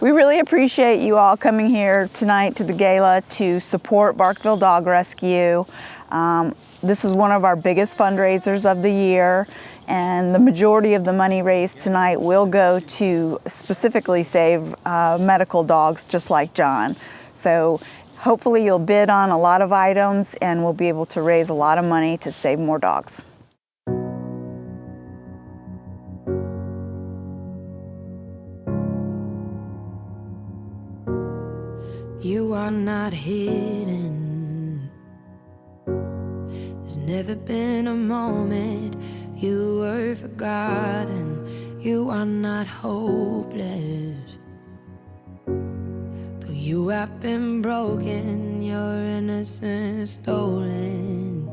We really appreciate you all coming here tonight to the gala to support Barkville Dog Rescue. This is one of our biggest fundraisers of the year, and the majority of the money raised tonight will go to specifically save medical dogs just like John. So hopefully you'll bid on a lot of items and we'll be able to raise a lot of money to save more dogs. You are not hidden. There's never been a moment you were forgotten. You are not hopeless. Though you have been broken, your innocence stolen.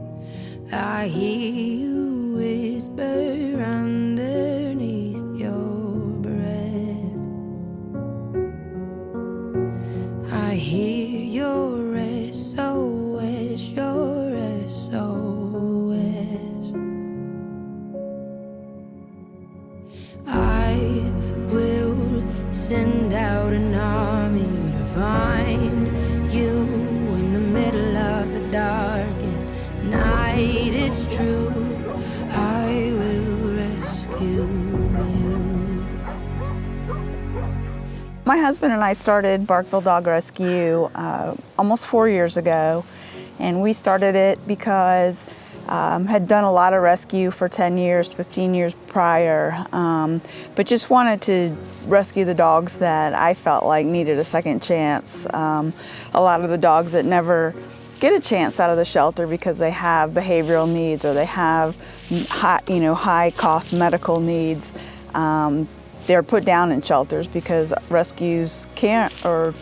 I hear you whisper underneath your breath. I hear your SOS, your SOS. I will send out an army to find you in the middle of the darkest night. It's true, I will rescue you. My husband and I started Barkville Dog Rescue almost 4 years ago, and we started it because had done a lot of rescue for 10 years, 15 years prior, but just wanted to rescue the dogs that I felt like needed a second chance. A lot of the dogs that never get a chance out of the shelter because they have behavioral needs or they have high cost medical needs. They're put down in shelters because rescues can't or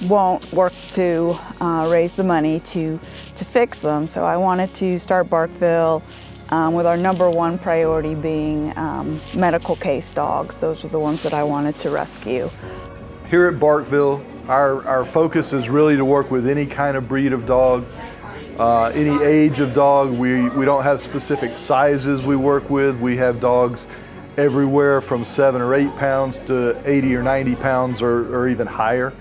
won't work to raise the money to fix them. So I wanted to start Barkville with our #1 priority being medical case dogs. Those were the ones that I wanted to rescue. Here at Barkville, our focus is really to work with any kind of breed of dog, any age of dog. We don't have specific sizes we work with. We have dogs everywhere from 7 or 8 pounds to 80 or 90 pounds or even higher.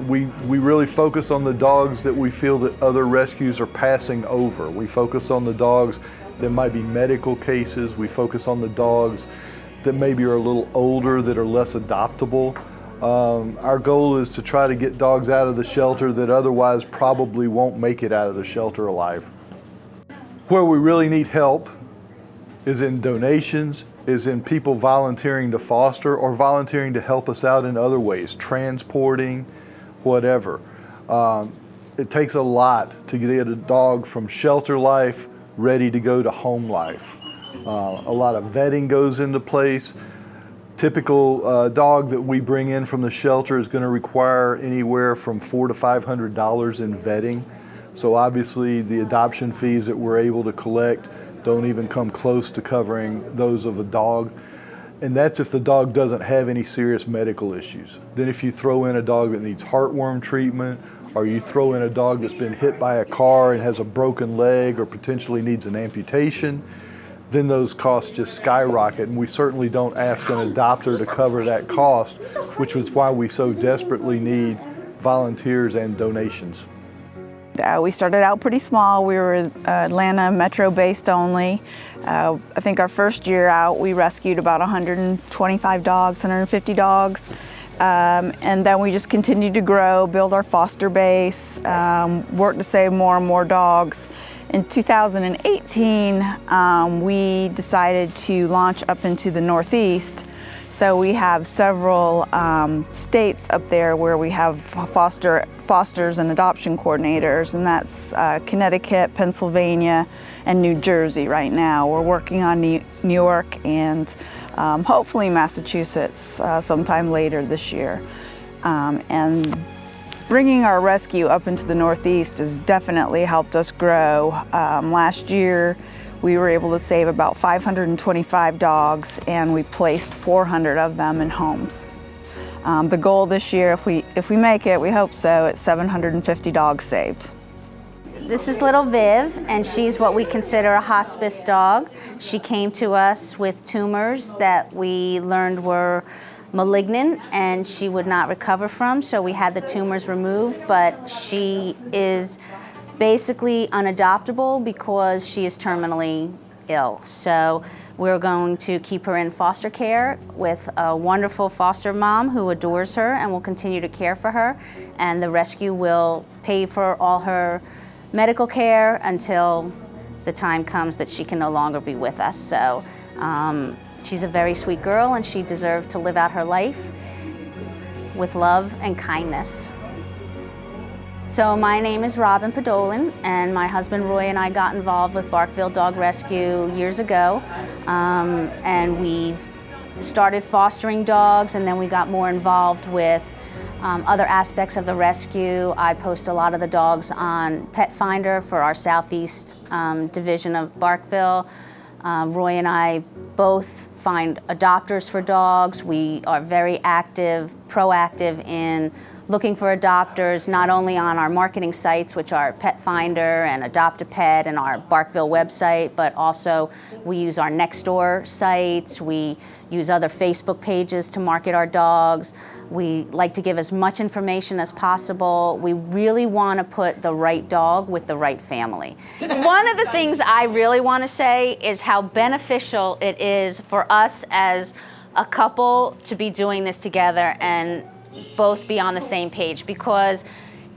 We really focus on the dogs that we feel that other rescues are passing over. We focus on the dogs that might be medical cases. We focus on the dogs that maybe are a little older, that are less adoptable. Our goal is to try to get dogs out of the shelter that otherwise probably won't make it out of the shelter alive. Where we really need help is in donations, is in people volunteering to foster or volunteering to help us out in other ways, transporting, whatever. It takes a lot to get a dog from shelter life ready to go to home life. A lot of vetting goes into place. Typical dog that we bring in from the shelter is going to require anywhere from $400 to $500 in vetting. So obviously the adoption fees that we're able to collect don't even come close to covering those of a dog. And that's if the dog doesn't have any serious medical issues. Then if you throw in a dog that needs heartworm treatment, or you throw in a dog that's been hit by a car and has a broken leg or potentially needs an amputation, then those costs just skyrocket. And we certainly don't ask an adopter to cover that cost, which is why we so desperately need volunteers and donations. We started out pretty small. We were Atlanta metro based only. I think our first year out we rescued about 125 dogs, 150 dogs. And then we just continued to grow, build our foster base, work to save more and more dogs. In 2018, we decided to launch up into the Northeast. So we have several states up there where we have fosters and adoption coordinators, and that's Connecticut, Pennsylvania, and New Jersey right now. We're working on New York and hopefully Massachusetts sometime later this year. And bringing our rescue up into the Northeast has definitely helped us grow. Last year, we were able to save about 525 dogs, and we placed 400 of them in homes. The goal this year, if we make it, we hope so, it's 750 dogs saved. This is little Viv, and she's what we consider a hospice dog. She came to us with tumors that we learned were malignant and she would not recover from, so we had the tumors removed, but she is basically unadoptable because she is terminally ill. So we're going to keep her in foster care with a wonderful foster mom who adores her and will continue to care for her, and the rescue will pay for all her medical care until the time comes that she can no longer be with us. So she's a very sweet girl, and she deserved to live out her life with love and kindness. So my name is Robin Podolin, and my husband Roy and I got involved with Barkville Dog Rescue years ago, and we've started fostering dogs, and then we got more involved with other aspects of the rescue. I post a lot of the dogs on Pet Finder for our Southeast division of Barkville. Roy and I both find adopters for dogs. We are very active, proactive in looking for adopters, not only on our marketing sites, which are Pet Finder and Adopt a Pet and our Barkville website, but also we use our Nextdoor sites. We use other Facebook pages to market our dogs. We like to give as much information as possible. We really want to put the right dog with the right family. One of the things I really want to say is how beneficial it is for us as a couple to be doing this together and both be on the same page, because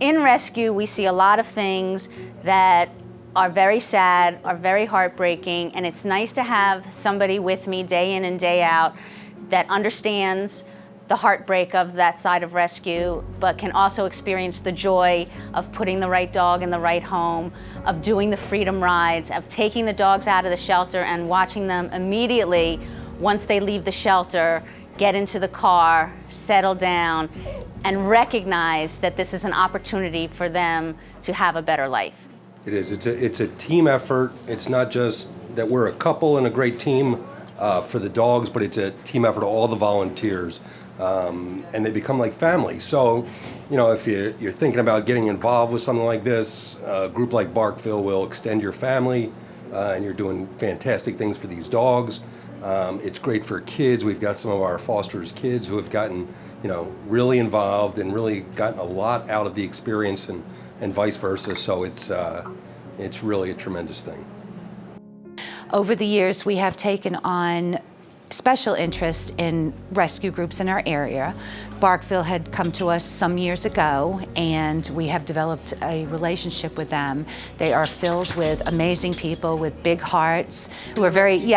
in rescue we see a lot of things that are very sad, are very heartbreaking, and it's nice to have somebody with me day in and day out that understands the heartbreak of that side of rescue, but can also experience the joy of putting the right dog in the right home, of doing the freedom rides, of taking the dogs out of the shelter and watching them immediately, once they leave the shelter, get into the car, settle down, and recognize that this is an opportunity for them to have a better life. It is. It's a team effort. It's not just that we're a couple and a great team for the dogs, but it's a team effort of all the volunteers. And they become like family. So, you know, if you're thinking about getting involved with something like this, a group like Barkville will extend your family, and you're doing fantastic things for these dogs. It's great for kids. We've got some of our fosters' kids who have gotten, you know, really involved and really gotten a lot out of the experience, and vice versa. So it's really a tremendous thing. Over the years, we have taken on special interest in rescue groups in our area. Barkville had come to us some years ago, and we have developed a relationship with them. They are filled with amazing people with big hearts. We're very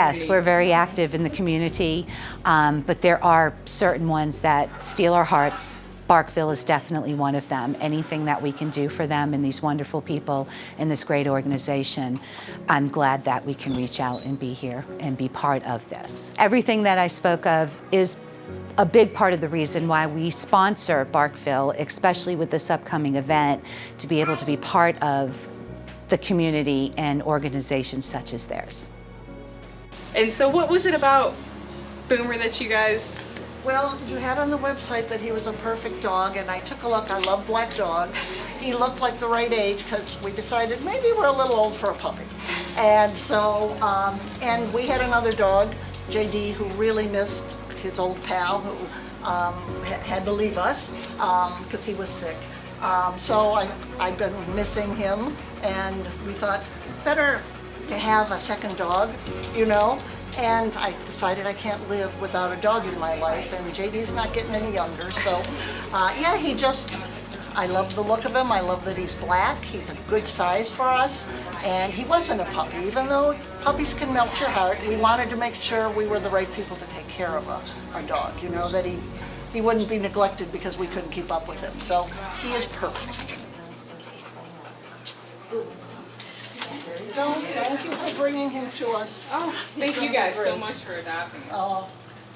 active in the community, but there are certain ones that steal our hearts. Barkville is definitely one of them. Anything that we can do for them and these wonderful people in this great organization, I'm glad that we can reach out and be here and be part of this. Everything that I spoke of is a big part of the reason why we sponsor Barkville, especially with this upcoming event, to be able to be part of the community and organizations such as theirs. And so what was it about Boomer that you guys... Well, you had on the website that he was a perfect dog, and I took a look. I love black dogs. He looked like the right age because we decided maybe we're a little old for a puppy. And so, and we had another dog, JD, who really missed his old pal who had to leave us because he was sick. So I've been missing him, and we thought better to have a second dog, you know. And I decided I can't live without a dog in my life, and JD's not getting any younger, so yeah, I love the look of him. I love that he's black. He's a good size for us, and he wasn't a puppy. Even though puppies can melt your heart, we wanted to make sure we were the right people to take care of our dog, you know, that he wouldn't be neglected because we couldn't keep up with him. So he is perfect. Thank you for bringing him to us. Oh, thank you guys so much for adopting him.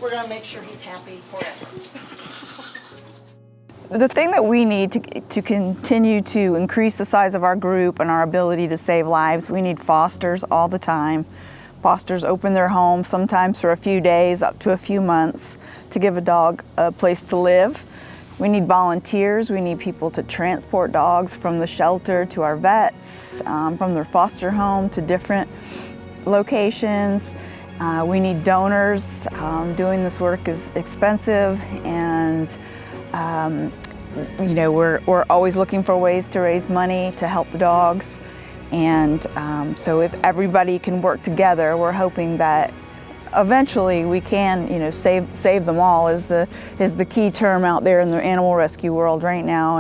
We're going to make sure he's happy forever. The thing that we need to continue to increase the size of our group and our ability to save lives, we need fosters all the time. Fosters open their homes sometimes for a few days up to a few months to give a dog a place to live, We need volunteers. We need people to transport dogs from the shelter to our vets, from their foster home to different locations. We need donors. Doing this work is expensive, and you know, we're always looking for ways to raise money to help the dogs. And so if everybody can work together, we're hoping that eventually we can, you know, save them all is the key term out there in the animal rescue world right now,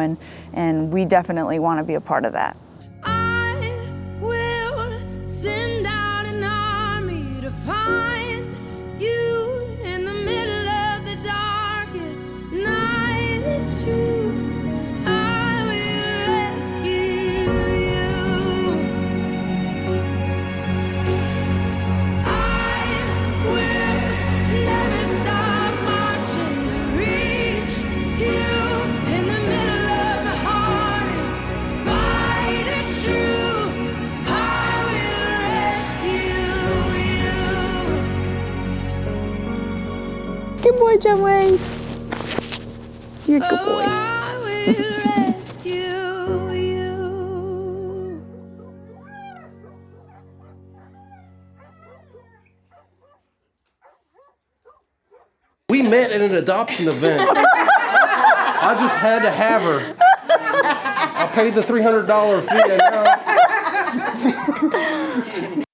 and we definitely want to be a part of that. I will send out an army to find you in the middle of the darkest night. It's true. I will rescue you. I will never stop marching to reach you in the middle of the hardest fight. It's true. I will rescue you. Good boy, John Wayne. You're a good boy. I will rescue you. We met at an adoption event. I just had to have her. I paid the $300 fee and now